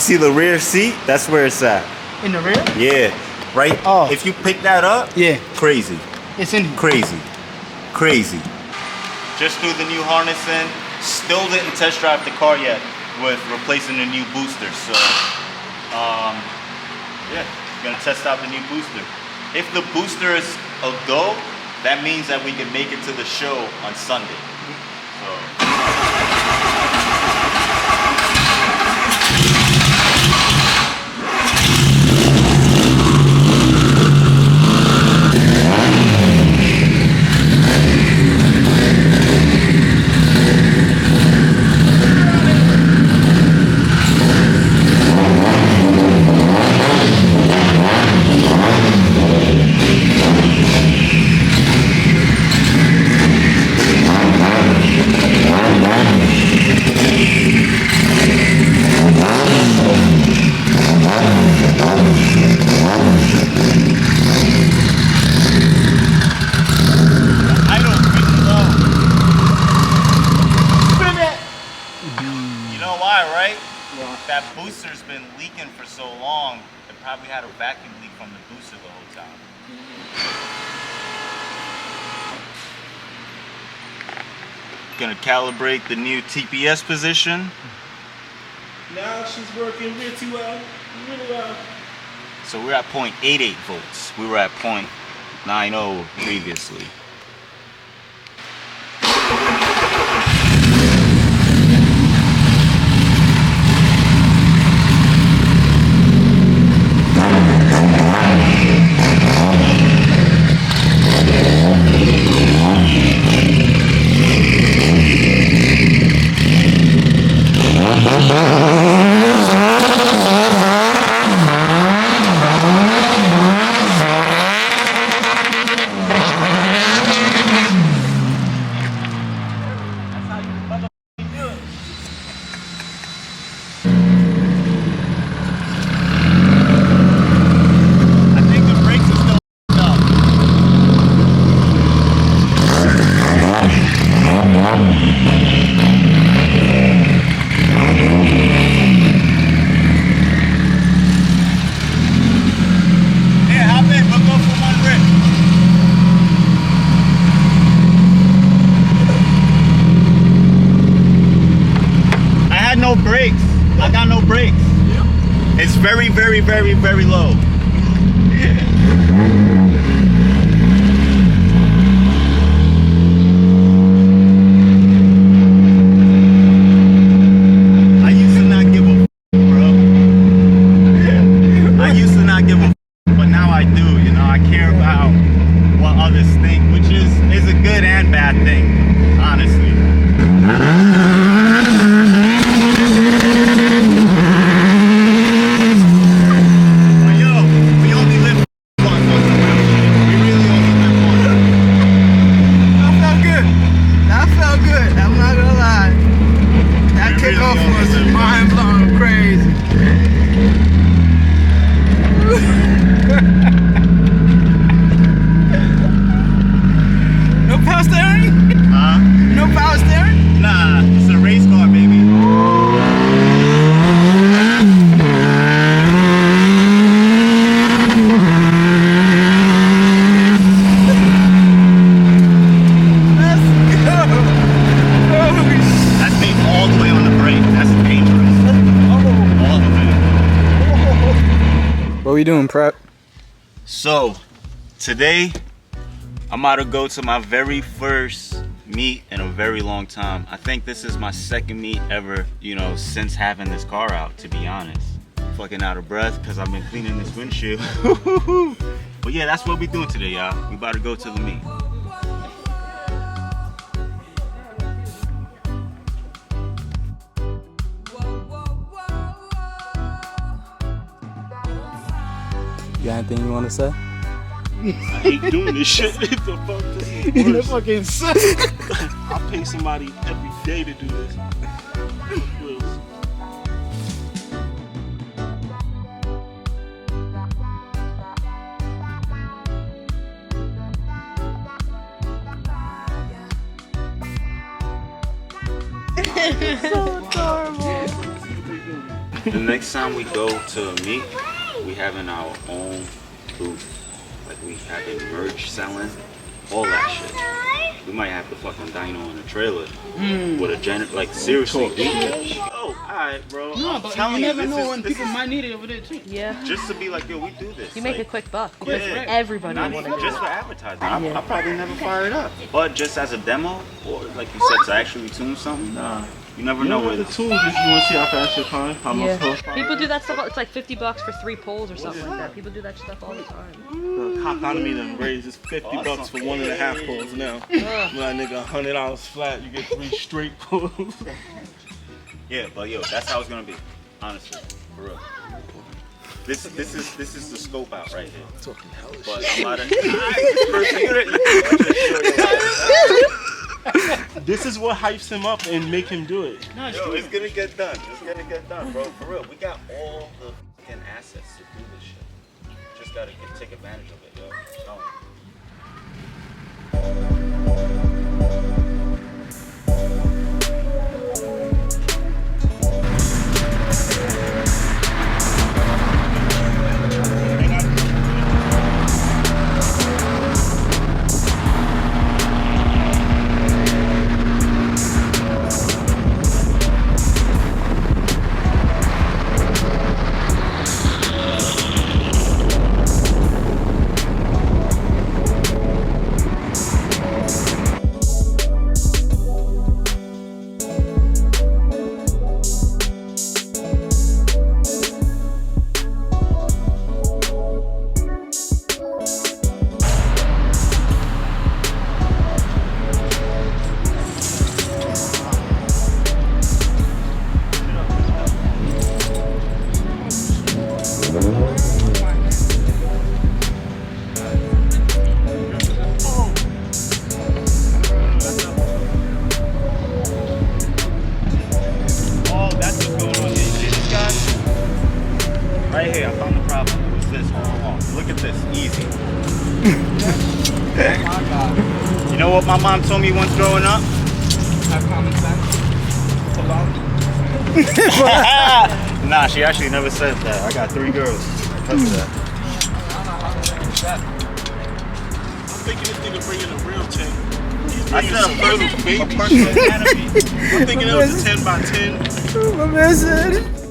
see the rear seat? That's where it's at. In the rear? Yeah, right. Oh. If you pick that up, Yeah. crazy. It's in here. Crazy. Crazy. Just threw the new harness in. Still didn't test drive the car yet with replacing the new booster. So, yeah, gonna test out the new booster. If the booster is a go, that means that we can make it to the show on Sunday. So. That booster's been leaking for so long, it probably had a vacuum leak from the booster the whole time. Gonna calibrate the new TPS position. Now she's working really well. So we're at 0.88 volts. We were at 0.90 previously. No brakes. I got no brakes. It's very, very, very, very low. I used to not give a bro. I used to not give a but now I do. You know, I care about what others think, which is a good and bad thing, honestly. No power steering? Huh? No power steering? Nah, it's a race car, baby. Let's go! Holy shit! That's me all the way on the brake. That's dangerous. All the way. What are we doing, Prep? So, today, I'm about to go to my very first meet in a very long time. I think this is my second meet ever, you know, since having this car out, to be honest. Fucking out of breath because I've been cleaning this windshield. But yeah, that's what we doing today, y'all. We about to go to the meet. You got anything you want to say? I hate doing this shit. The fuck, this is worse. fucking suck. I pay somebody every day to do this. So adorable. The next time we go to a meet, we having our own booth. Like we having merch selling, all that shit. We might have the fucking dyno in a trailer with a like seriously. Oh, alright, bro. No, I'm but telling you never know this when is- people might need it over there too. Yeah. Just to be like, yo, we do this. You make a like, quick buck. Yeah. Everybody Not wants even to do just it. for advertising. Yeah. I probably never fire it up. But just as a demo, or like you said, to actually tune something, you never know where the tools if you want to see how fast you climb, how much Yeah. horsepower. People do that stuff. It's like $50 for 3 poles or something like that. People do that stuff all the time. The cop out of me done raised this $50 for 1.5 pulls now. My nigga, $100 flat, you get 3 straight pulls. Yeah, but yo, that's how it's gonna be. Honestly, for real. This is the scope out right here. Talking hella But shit. I'm out of. This is what hypes him up and make him do it. No, it's Yo, true. it's gonna get done. It's gonna get done, bro. For real, we got all the fucking assets to do this shit. Just gotta take advantage of it, yo. I'm telling you. Oh, that's what's going on here. You see this guy? Right here, I found the problem. It was this. Oh, look at this. Easy. Oh my god. You know what my mom told me once growing up? Have common sense. Pull out. Nah, she actually never said that. I got 3 girls because of that. I'm thinking this nigga bringing a real tank. He's I bringing said some little a baby personal shit. canopy. I'm thinking it was a 10 by 10. My man said.